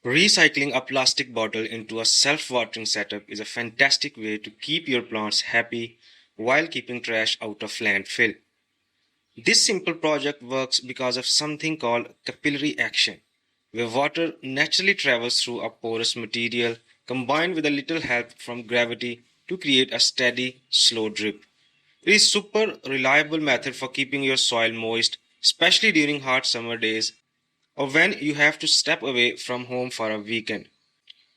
Recycling a plastic bottle into a self-watering setup is a fantastic way to keep your plants happy while keeping trash out of landfill. This simple project works because of something called capillary action, where water naturally travels through a porous material combined with a little help from gravity to create a steady, slow drip. It is super reliable method for keeping your soil moist, especially during hot summer days or when you have to step away from home for a weekend.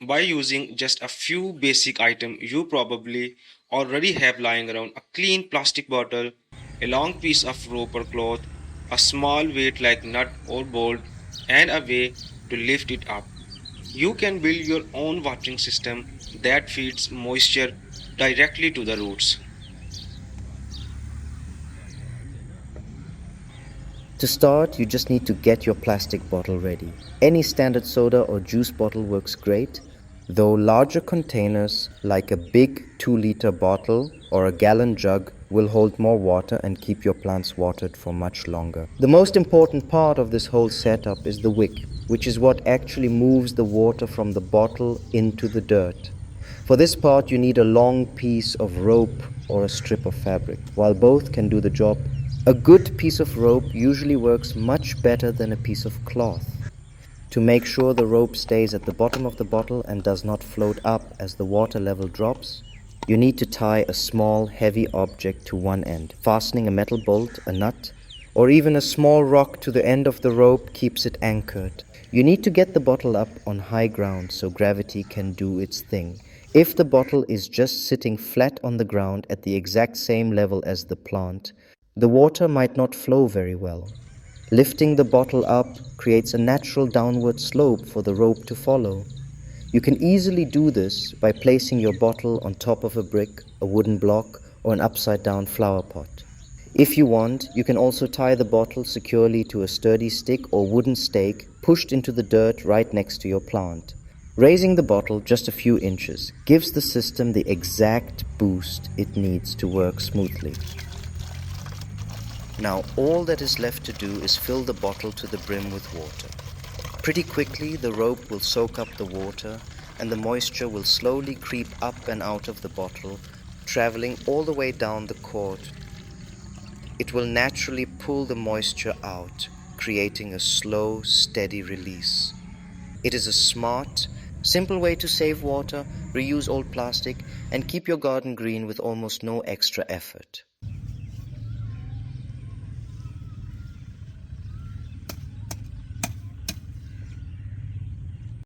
By using just a few basic items you probably already have lying around: a clean plastic bottle, a long piece of rope or cloth, a small weight like nut or bolt, and a way to lift it up. You can build your own watering system that feeds moisture directly to the roots. To start, you just need to get your plastic bottle ready. Any standard soda or juice bottle works great, though larger containers like a big 2-liter bottle or a gallon jug will hold more water and keep your plants watered for much longer. The most important part of this whole setup is the wick, which is what actually moves the water from the bottle into the dirt. For this part, you need a long piece of rope or a strip of fabric. While both can do the job, a good piece of rope usually works much better than a piece of cloth. To make sure the rope stays at the bottom of the bottle and does not float up as the water level drops, you need to tie a small, heavy object to one end. Fastening a metal bolt, a nut, or even a small rock to the end of the rope keeps it anchored. You need to get the bottle up on high ground so gravity can do its thing. If the bottle is just sitting flat on the ground at the exact same level as the plant, the water might not flow very well. Lifting the bottle up creates a natural downward slope for the rope to follow. You can easily do this by placing your bottle on top of a brick, a wooden block, or an upside-down flower pot. If you want, you can also tie the bottle securely to a sturdy stick or wooden stake pushed into the dirt right next to your plant. Raising the bottle just a few inches gives the system the exact boost it needs to work smoothly. Now all that is left to do is fill the bottle to the brim with water. Pretty quickly the rope will soak up the water and the moisture will slowly creep up and out of the bottle, traveling all the way down the cord. It will naturally pull the moisture out, creating a slow, steady release. It is a smart, simple way to save water, reuse old plastic, and keep your garden green with almost no extra effort.